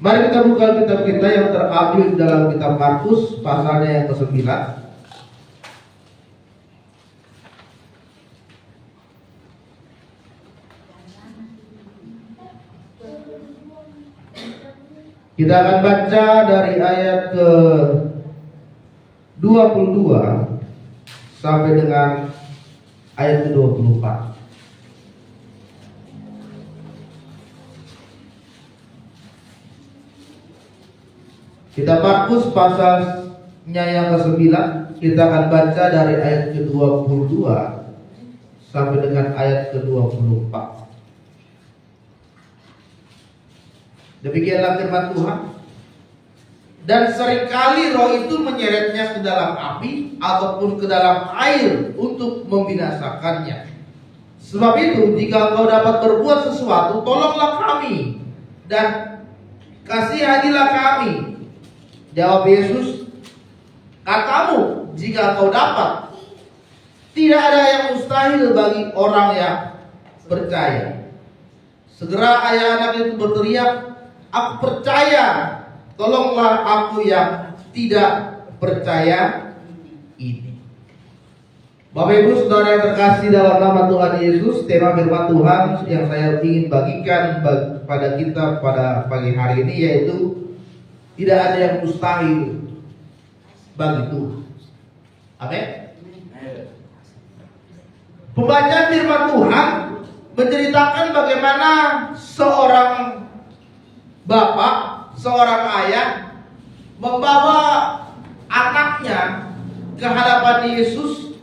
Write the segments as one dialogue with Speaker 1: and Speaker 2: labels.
Speaker 1: Mari kita buka kitab kita yang terambil dalam kitab Markus pasalnya yang ke-9. Kita akan baca dari ayat ke-22 sampai dengan ayat ke-24. Kita Markus pasalnya yang ke-9, kita akan baca dari ayat ke-22 sampai dengan ayat ke-24. Demikianlah firman Tuhan. Dan seringkali roh itu menyeretnya ke dalam api ataupun ke dalam air untuk membinasakannya. Sebab itu, jika kau dapat berbuat sesuatu, tolonglah kami dan kasihanilah kami. Jawab Yesus, katamu jika kau dapat. Tidak ada yang mustahil bagi orang yang percaya. Segera ayah anak itu berteriak, aku percaya, tolonglah aku yang tidak percaya ini. Bapak Ibu Saudara yang terkasih dalam nama Tuhan Yesus, tema firman Tuhan yang saya ingin bagikan pada kita pada pagi hari ini yaitu tidak ada yang mustahil bagi Tuhan. Amin. Pembacaan firman Tuhan menceritakan bagaimana seorang bapak, seorang ayah membawa anaknya ke hadapan Yesus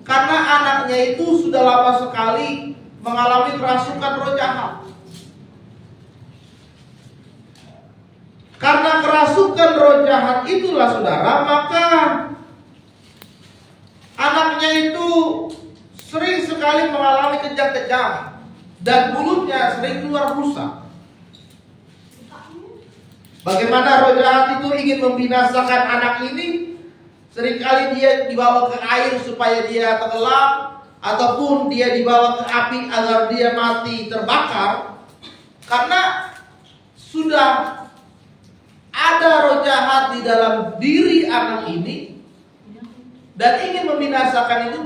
Speaker 1: karena anaknya itu sudah lama sekali mengalami kerasukan roh jahat. Karena kerasukan roh jahat itulah saudara, maka anaknya itu sering sekali mengalami kejang-kejang dan mulutnya sering keluar busa. Bagaimana roh jahat itu ingin membinasakan anak ini? Seringkali dia dibawa ke air supaya dia tenggelam, ataupun dia dibawa ke api agar dia mati terbakar. Karena sudah ada roh jahat di dalam diri anak ini dan ingin membinasakan itu.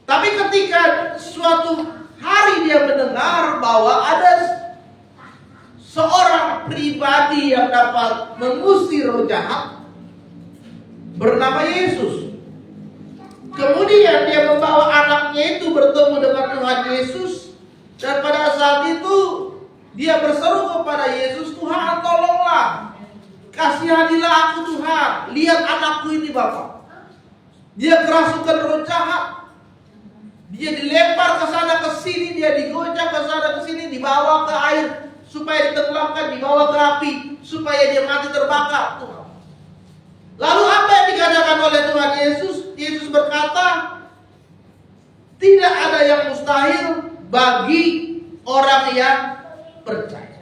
Speaker 1: Tapi ketika suatu hari dia mendengar bahwa ada seorang pribadi yang dapat mengusir roh jahat bernama Yesus. Kemudian dia membawa anaknya itu bertemu dengan Tuhan Yesus, dan pada saat itu dia berseru kepada Yesus, Tuhan tolonglah, kasihanilah aku Tuhan, lihat anakku ini Bapak, dia kerasukan roh jahat, dia dilempar ke sana ke sini, dia digojak ke sana ke sini, dibawa ke air supaya ditenggelamkan, dibawa ke api supaya dia mati terbakar Tuhan. Lalu apa yang dikatakan oleh Tuhan Yesus? Yesus berkata, tidak ada yang mustahil bagi orang yang percaya.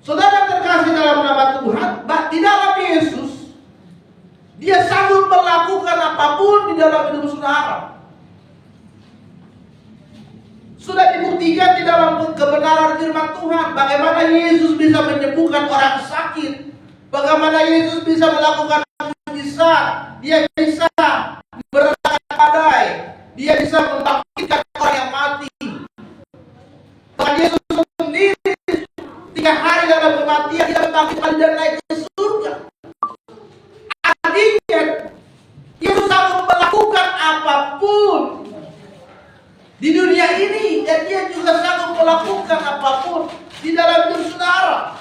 Speaker 1: Saudara terkasih dalam nama Tuhan, di dalam Yesus dia sanggup melakukan apapun di dalam hidup saudara. Sudah dibuktikan di dalam kebenaran firman Tuhan, bagaimana Yesus bisa menyembuhkan orang sakit, bagaimana Yesus bisa melakukan mujizat, dia bisa meredakan badai, dia bisa membangkitkan orang yang mati. Tuhan Yesus sendiri 3 hari dalam kematian dia membangkitkan dan naik ke surga. Artinya Yesus sanggup melakukan apapun di dunia ini, dan dia juga sanggup melakukan apapun di dalam hidup saudara.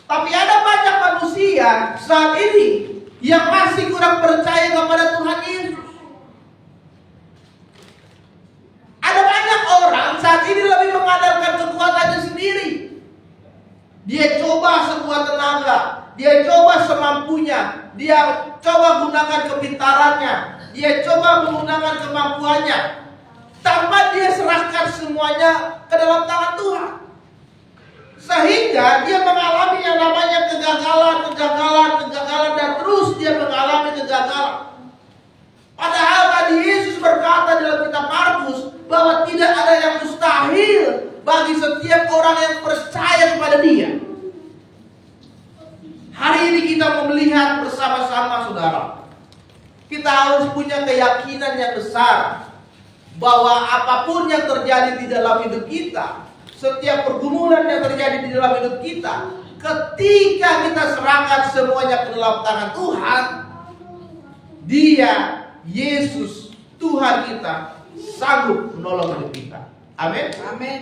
Speaker 1: Tapi ada banyak manusia saat ini yang masih kurang percaya kepada Tuhan Yesus. Ada banyak orang saat ini lebih mengandalkan kekuatannya sendiri. Dia coba sekuat tenaga, dia coba semampunya, dia coba gunakan kepintarannya, dia coba menggunakan kemampuannya, tanpa dia serahkan semuanya ke dalam tangan Tuhan. Sehingga dia mengalami yang namanya kegagalan, dan terus dia mengalami kegagalan. Padahal tadi Yesus berkata dalam kitab Markus bahwa tidak ada yang mustahil bagi setiap orang yang percaya kepada Dia. Hari ini kita melihat bersama-sama saudara. Kita harus punya keyakinan yang besar bahwa apapun yang terjadi di dalam hidup kita, setiap pergumulan yang terjadi di dalam hidup kita, ketika kita serahkan semuanya ke dalam tangan Tuhan, Dia, Yesus, Tuhan kita, sanggup menolong hidup kita. Amin.
Speaker 2: Amin.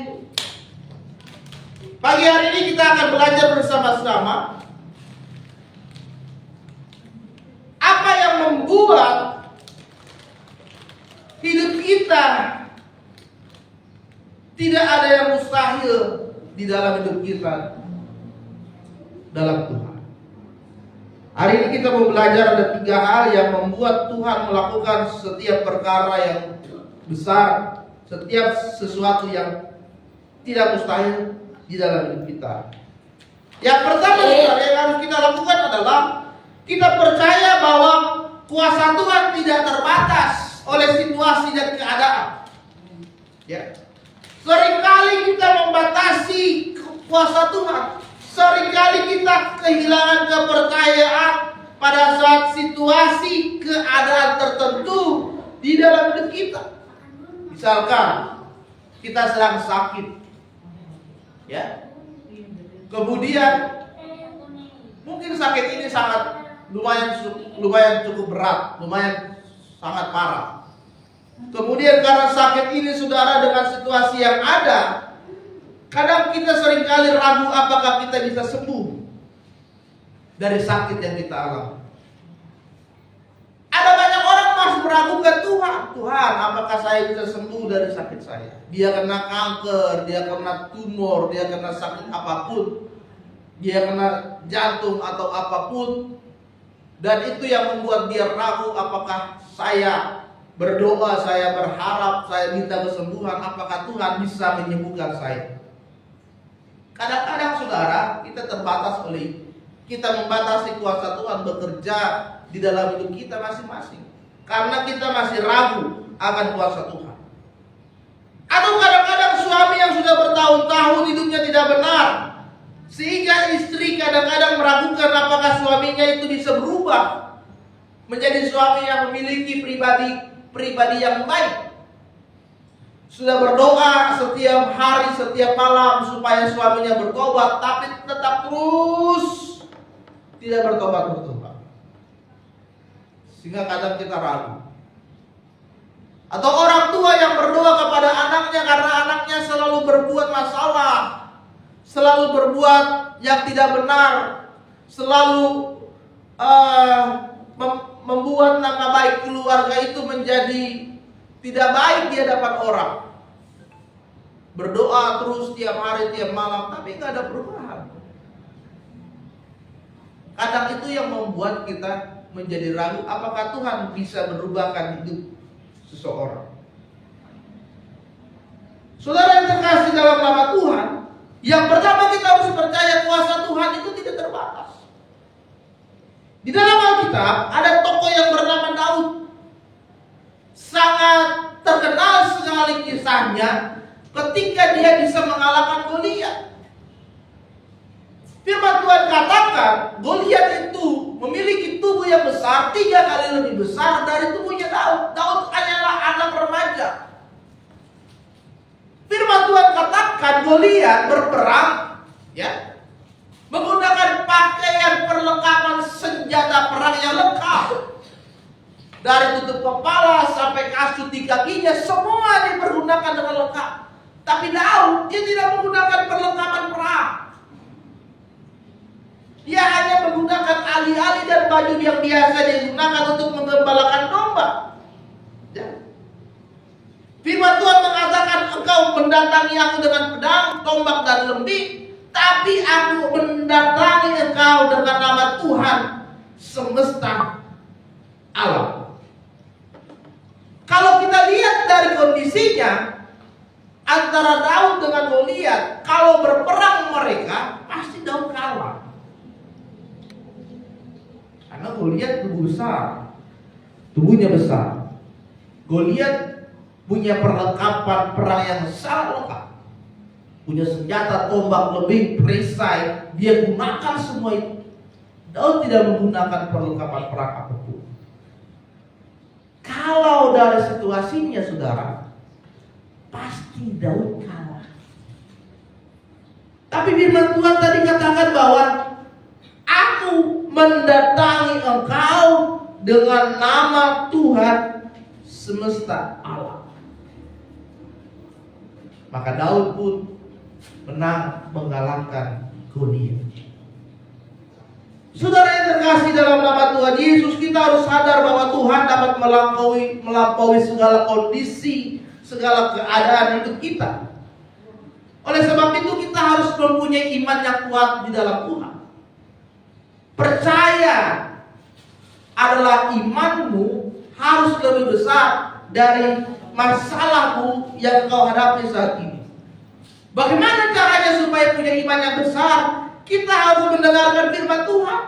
Speaker 1: Pagi hari ini kita akan belajar bersama-sama apa yang membuat hidup kita tidak ada yang mustahil di dalam hidup kita dalam Tuhan. Hari ini kita mau belajar ada 3 hal yang membuat Tuhan melakukan setiap perkara yang besar, setiap sesuatu yang tidak mustahil di dalam hidup kita. Yang pertama yang harus kita lakukan adalah kita percaya bahwa kuasa Tuhan tidak terbatas oleh situasi dan keadaan. Ya. Seringkali kita membatasi kuasa Tuhan. Seringkali kita kehilangan kepercayaan pada saat situasi keadaan tertentu di dalam hidup kita. Misalkan kita sedang sakit, ya. Kemudian mungkin sakit ini sangat lumayan cukup berat, lumayan sangat parah. Kemudian karena sakit ini saudara dengan situasi yang ada, kadang kita seringkali ragu apakah kita bisa sembuh dari sakit yang kita alami. Ada banyak orang masih meragukan Tuhan. Tuhan, apakah saya bisa sembuh dari sakit saya? Dia kena kanker, dia kena tumor, dia kena sakit apapun, dia kena jantung atau apapun. Dan itu yang membuat dia ragu apakah saya berdoa, saya berharap, saya minta kesembuhan, apakah Tuhan bisa menyembuhkan saya? Kadang-kadang saudara, kita terbatas kita membatasi kuasa Tuhan bekerja di dalam hidup kita masing-masing. Karena kita masih ragu akan kuasa Tuhan. Atau kadang-kadang suami yang sudah bertahun-tahun hidupnya tidak benar, sehingga istri kadang-kadang meragukan apakah suaminya itu bisa berubah menjadi suami yang memiliki pribadi yang baik. Sudah berdoa setiap hari, setiap malam supaya suaminya bertobat, tapi tetap terus tidak bertobat. Sehingga kadang kita ragu. Atau orang tua yang berdoa kepada anaknya karena anaknya selalu berbuat masalah, selalu berbuat yang tidak benar, selalu membuat nama baik keluarga itu menjadi tidak baik di hadapan orang. Berdoa terus tiap hari, tiap malam, tapi nggak ada perubahan. Kadang itu yang membuat kita menjadi ragu apakah Tuhan bisa merubahkan hidup seseorang. Saudara yang terkasih dalam nama Tuhan, yang pertama kita harus percaya kuasa Tuhan itu tidak terbatas. Di dalam Alkitab ada tokoh yang bernama Daud. Sangat terkenal sekali kisahnya ketika dia bisa mengalahkan Goliat. Firman Tuhan katakan Goliat itu memiliki tubuh yang besar, 3 kali lebih besar dari tubuhnya Daud. Daud hanyalah anak remaja. Firman Tuhan katakan Goliat berperang, ya, menggunakan pakaian perlengkapan senjata perang yang lengkap. Dari tutup kepala sampai kasut di kakinya semua dipergunakan dengan lengkap. Tapi Daud dia tidak menggunakan perlengkapan perang. Dia hanya menggunakan alih-alih dan baju yang biasa digunakan untuk menggembalakan domba. Ya. Firman Tuhan mengatakan engkau mendatangi aku dengan pedang, tombak dan lembing, tapi aku mendatangi engkau dengan nama Tuhan semesta alam. Kalau kita lihat dari kondisinya antara Daud dengan Goliat, kalau berperang mereka pasti Daud kalah. Karena Goliat tubuhnya besar. Goliat punya perlengkapan perang yang sangat lengkap. punya senjata tombak lebih perisai, dia gunakan semua itu. Daud tidak menggunakan perlengkapan perang apapun. Kalau dari situasinya saudara, pasti Daud kalah. Tapi firman Tuhan tadi katakan bahwa aku mendatangi engkau dengan nama Tuhan semesta alam. Maka Daud pun menang mengalahkan Goliat. Saudara yang terkasih dalam nama Tuhan Yesus, kita harus sadar bahwa Tuhan dapat melampaui segala kondisi, segala keadaan hidup kita. Oleh sebab itu kita harus mempunyai iman yang kuat di dalam Tuhan. Percaya adalah imanmu harus lebih besar dari masalahmu yang kau hadapi saat ini. Bagaimana caranya supaya punya iman yang besar? Kita harus mendengarkan firman Tuhan.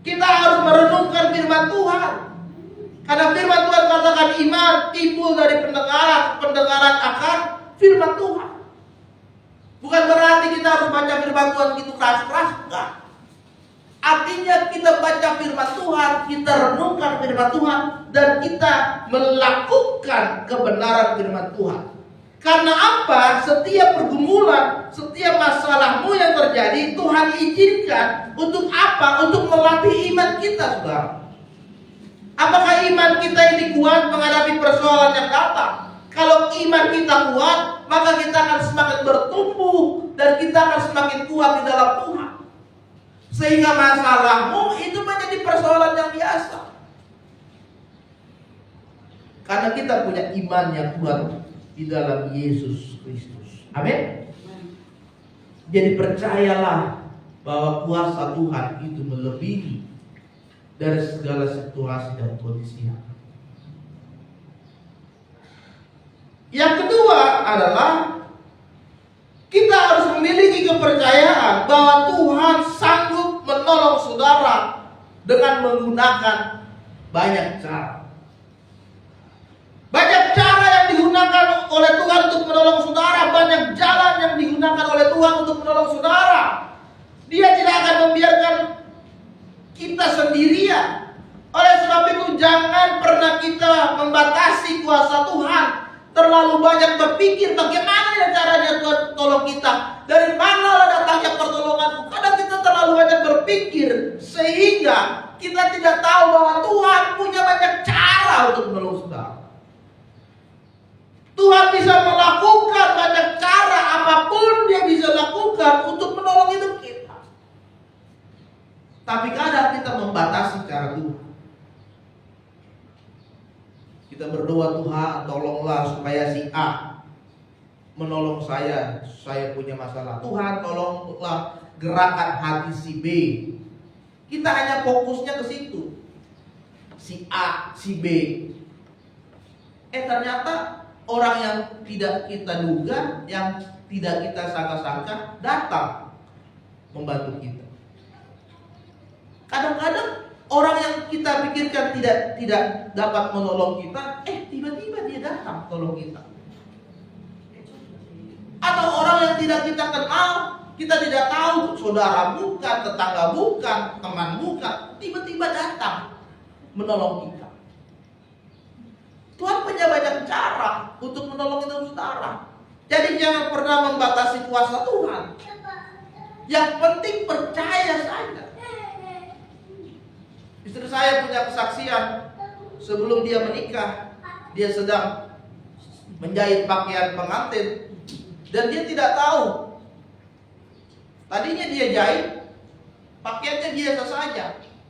Speaker 1: Kita harus merenungkan firman Tuhan. Karena firman Tuhan katakan iman timbul dari pendengaran akan firman Tuhan. Bukan berarti kita harus baca firman Tuhan gitu keras-keras, enggak. Artinya kita baca firman Tuhan, kita renungkan firman Tuhan, dan kita melakukan kebenaran firman Tuhan. Karena apa? Setiap pergumulan, setiap masalahmu yang terjadi, Tuhan izinkan untuk apa? Untuk melatih iman kita, saudara. Apakah iman kita ini kuat menghadapi persoalan yang datang? Kalau iman kita kuat, maka kita akan semakin bertumbuh dan kita akan semakin kuat di dalam Tuhan. Sehingga masalahmu itu menjadi persoalan yang biasa. Karena kita punya iman yang kuat di dalam Yesus Kristus. Amin. Jadi percayalah bahwa kuasa Tuhan itu melebihi dari segala situasi dan kondisi. Yang kedua adalah kita harus memiliki kepercayaan bahwa Tuhan sanggup menolong saudara dengan menggunakan banyak cara. Banyak cara yang digunakan oleh Tuhan untuk menolong saudara, banyak jalan yang digunakan oleh Tuhan untuk menolong saudara. Dia tidak akan membiarkan kita sendirian. Oleh sebab itu jangan pernah kita membatasi kuasa Tuhan. Terlalu banyak berpikir bagaimana ya caranya Tuhan tolong kita. Dari mana datangnya pertolonganku. Kadang kita terlalu banyak berpikir sehingga kita tidak tahu bahwa Tuhan punya banyak cara untuk menolong saudara. Tuhan bisa melakukan banyak cara, apapun dia bisa lakukan untuk menolong hidup kita. Tapi kadang kita membatasi cara Tuhan. Kita berdoa, Tuhan tolonglah supaya si A menolong saya punya masalah. Tuhan tolonglah gerakan hati si B. Kita hanya fokusnya ke situ. Si A, si B. Ternyata orang yang tidak kita duga, yang tidak kita sangka-sangka datang membantu kita. Kadang-kadang orang yang kita pikirkan tidak dapat menolong kita, tiba-tiba dia datang tolong kita. Atau orang yang tidak kita kenal, kita tidak tahu, saudara bukan, tetangga bukan, teman bukan, tiba-tiba datang menolong kita. Tuhan punya banyak cara untuk menolong hidup saudara. Jadi jangan pernah membatasi kuasa Tuhan. Yang penting percaya saja. Istri saya punya kesaksian. Sebelum dia menikah, dia sedang menjahit pakaian pengantin. Dan dia tidak tahu. Tadinya dia jahit, pakaiannya biasa saja.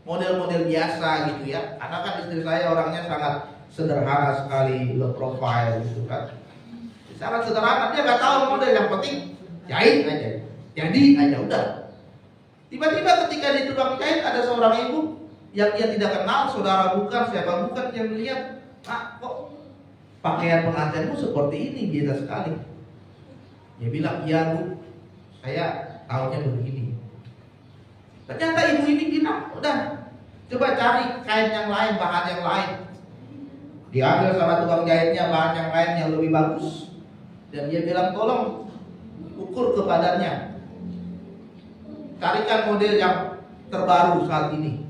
Speaker 1: Model-model biasa gitu ya. Karena kan istri saya orangnya sangat sederhana sekali, low profile gitu kan. Sangat sederhana, dia nggak tahu model, yang penting jahit aja. Jadi aja udah. Tiba-tiba ketika di tukang jahit ada seorang ibu yang dia tidak kenal, saudara bukan, siapa bukan, yang melihat, kok pakaian pengantinmu seperti ini, biasa sekali. Dia bilang, iya bu, saya tahunya begini. Ternyata ibu ini bilang, udah, coba cari kain yang lain, bahan yang lain. Diambil sama tukang jahitnya bahan yang lain yang lebih bagus. Dan dia bilang, tolong ukur ke badannya, carikan model yang terbaru saat ini.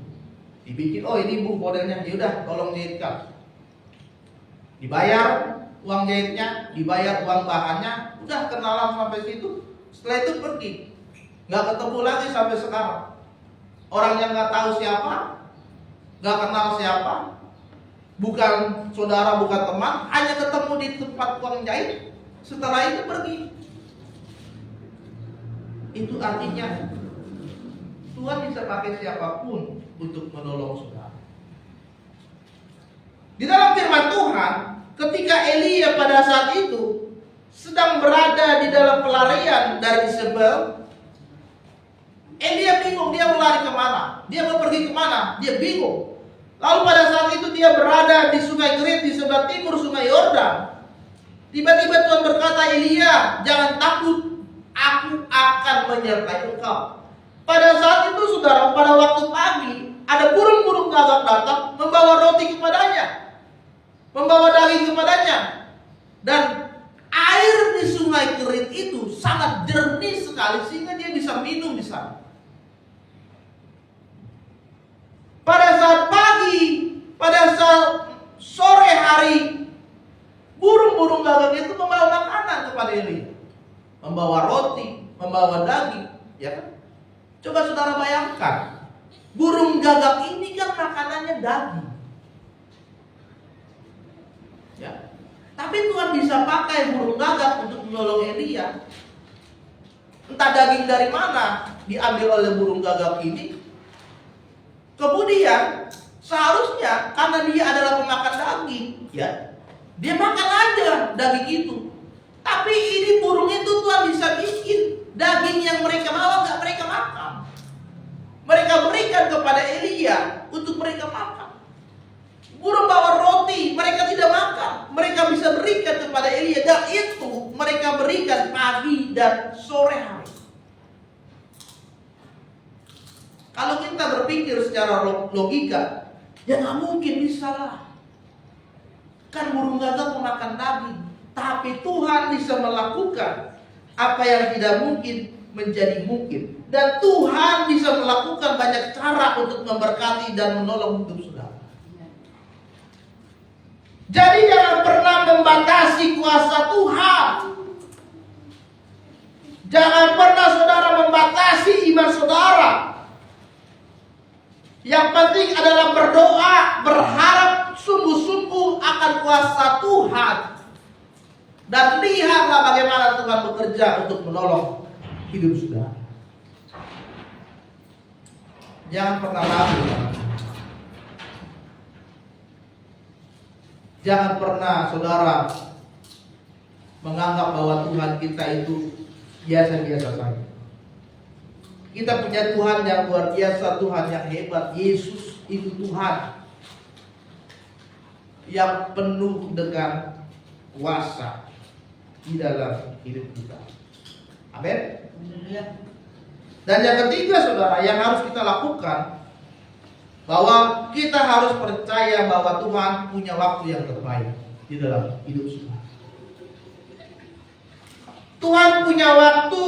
Speaker 1: Dibikin, oh ini bu modelnya, yaudah tolong jahitkan. Dibayar uang jahitnya, dibayar uang bahannya, udah kenalan sampai situ. Setelah itu pergi, nggak ketemu lagi sampai sekarang. Orang yang nggak tahu siapa, nggak kenal siapa, bukan saudara, bukan teman, hanya ketemu di tempat tukang jahit. Setelah itu pergi. Itu artinya Tuhan bisa pakai siapapun untuk menolong saudara. Di dalam firman Tuhan, ketika Elia pada saat itu sedang berada di dalam pelarian dari Jezebel, Elia bingung dia mau lari kemana, dia mau pergi kemana, dia bingung. Lalu pada saat itu dia berada di Sungai Kerit di sebelah timur Sungai Yordan. Tiba-tiba Tuhan berkata, Elia, jangan takut, aku akan menyertai engkau. Pada saat itu saudara, pada waktu pagi, ada burung-burung gagak datang membawa roti kepadanya, membawa daging kepadanya. Dan air di Sungai Kerit itu sangat jernih sekali sehingga dia bisa minum di sana. Pada saat pagi, pada saat sore hari, burung-burung gagak itu membawa makanan kepada Elia, membawa roti, membawa daging, ya kan? Coba saudara bayangkan, burung gagak ini kan makanannya daging, ya. Tapi Tuhan bisa pakai burung gagak untuk menolong Elia. Entah daging dari mana diambil oleh burung gagak ini. Kemudian seharusnya karena dia adalah pemakan daging, ya, dia makan aja daging itu. Tapi ini burung itu Tuhan bisa bikin daging yang mereka bawa nggak mereka makan. Mereka berikan kepada Elia untuk mereka makan. Burung bawa roti, mereka tidak makan. Mereka bisa berikan kepada Elia, dan itu mereka berikan pagi dan sore hari. Kalau kita berpikir secara logika, ya nggak mungkin bisa lah. Kan burung gagak memakan daging, tapi Tuhan bisa melakukan apa yang tidak mungkin menjadi mungkin. Dan Tuhan bisa melakukan banyak cara untuk memberkati dan menolong hidup saudara. Jadi jangan pernah membatasi kuasa Tuhan. Jangan pernah saudara membatasi iman saudara. Yang penting adalah berdoa, berharap sungguh-sungguh akan kuasa Tuhan. Dan lihatlah bagaimana Tuhan bekerja untuk menolong hidup saudara. Jangan pernah ragu. Jangan pernah saudara menganggap bahwa Tuhan kita itu biasa-biasa saja. Kita punya Tuhan yang luar biasa, Tuhan yang hebat. Yesus itu Tuhan yang penuh dengan kuasa di dalam hidup kita. Amin. Dan yang ketiga saudara, yang harus kita lakukan, bahwa kita harus percaya bahwa Tuhan punya waktu yang terbaik di dalam hidup kita. Tuhan punya waktu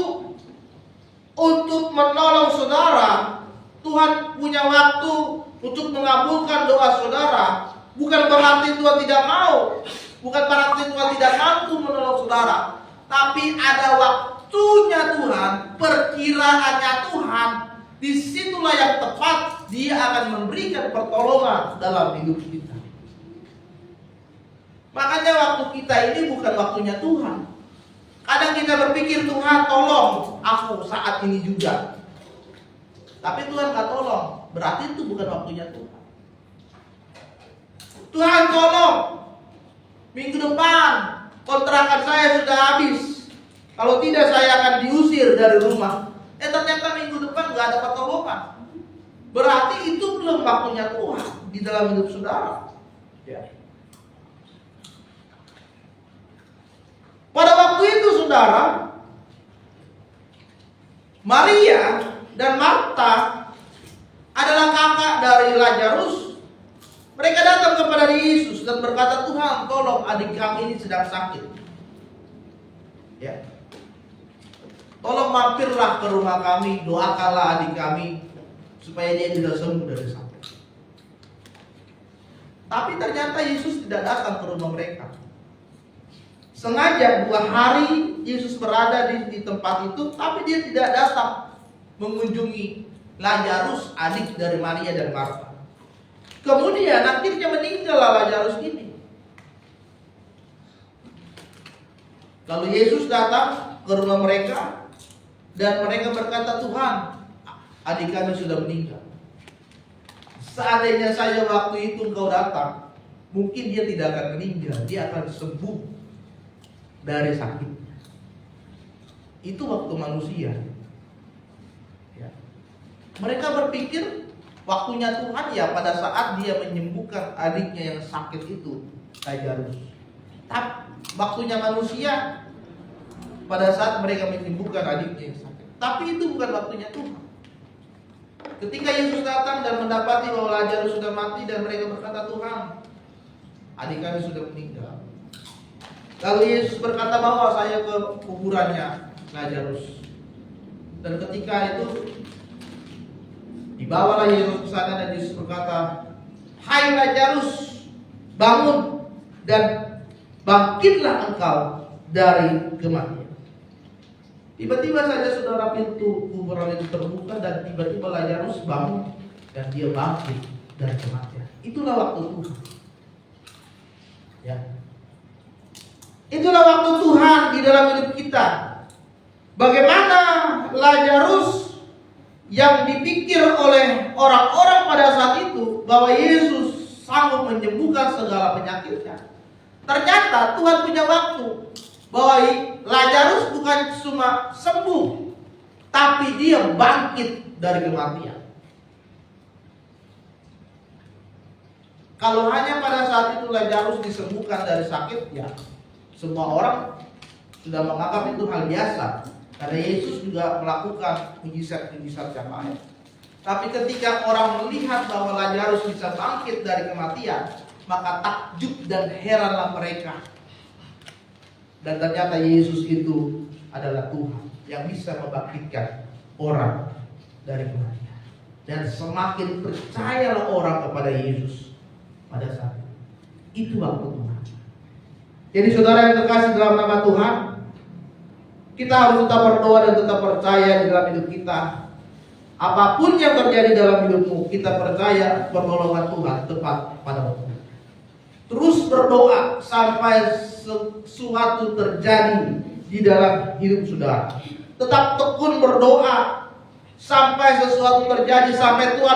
Speaker 1: untuk menolong saudara. Tuhan punya waktu untuk mengabulkan doa saudara. Bukan berarti Tuhan tidak mau, bukan berarti Tuhan tidak mampu menolong saudara, tapi ada waktunya Tuhan, perkiraannya Tuhan. Disitulah yang tepat Dia akan memberikan pertolongan dalam hidup kita. Makanya waktu kita ini bukan waktunya Tuhan. Kadang kita berpikir, Tuhan tolong aku saat ini juga. Tapi Tuhan gak tolong, berarti itu bukan waktunya Tuhan. Tuhan tolong, minggu depan kontrakan saya sudah habis. Kalau tidak saya akan diusir dari rumah. Ternyata minggu depan gak ada pertolongan. Berarti itu belum waktunya Tuhan di dalam hidup saudara. Ya. Pada waktu itu saudara, Maria dan Marta adalah kakak dari Lazarus. Mereka datang kepada Yesus dan berkata, Tuhan tolong adik kami ini sedang sakit. Ya. Tolong mampirlah ke rumah kami, doakanlah adik kami supaya dia tidak sembuh dari sakit. Tapi ternyata Yesus tidak datang ke rumah mereka. Sengaja 2 hari Yesus berada di tempat itu, tapi dia tidak datang mengunjungi Lazarus, adik dari Maria dan Marta. Kemudian akhirnya meninggal Lazarus ini. Lalu Yesus datang ke rumah mereka dan mereka berkata, Tuhan, adik kami sudah meninggal. Seandainya saja waktu itu engkau datang, mungkin dia tidak akan meninggal, dia akan sembuh dari sakitnya. Itu waktu manusia. Ya. Mereka berpikir waktunya Tuhan ya pada saat dia menyembuhkan adiknya yang sakit itu, Lazarus. Tapi waktunya manusia pada saat mereka menyembuhkan adiknya yang sakit. Tapi itu bukan waktunya Tuhan. Ketika Yesus datang dan mendapati bahwa Lazarus sudah mati dan mereka berkata, Tuhan, adik kami sudah meninggal. Lalu Yesus berkata, bawa saya ke kuburannya Lazarus. Dan ketika itu dibawalah Yesus ke sana dan Yesus berkata, hai Lazarus, bangun dan bangkitlah engkau dari kematian. Tiba-tiba saja saudara, pintu kuburan itu terbuka dan tiba-tiba Lazarus bangun dan dia bangkit dari kematian. Itulah waktu Tuhan. Ya. Itulah waktu Tuhan di dalam hidup kita. Bagaimana Lazarus yang dipikir oleh orang-orang pada saat itu bahwa Yesus sanggup menyembuhkan segala penyakitnya. Ternyata Tuhan punya waktu bahwa Lazarus bukan cuma sembuh, tapi dia bangkit dari kematian. Kalau hanya pada saat itu Lazarus disembuhkan dari sakit, ya semua orang sudah menganggap itu hal biasa. Karena Yesus juga melakukan mujizat-mujizat yang lain. Tapi ketika orang melihat bahwa Lazarus bisa bangkit dari kematian, maka takjub dan heranlah mereka. Dan ternyata Yesus itu adalah Tuhan yang bisa membangkitkan orang dari kematian. Dan semakin percayalah orang kepada Yesus pada saat itu waktu Tuhan. Jadi saudara yang terkasih dalam nama Tuhan, kita harus tetap berdoa dan tetap percaya di dalam hidup kita. Apapun yang terjadi dalam hidupmu, kita percaya pertolongan Tuhan tepat pada waktu. Terus berdoa sampai sesuatu terjadi di dalam hidup saudara. Tetap tekun berdoa sampai sesuatu terjadi, sampai Tuhan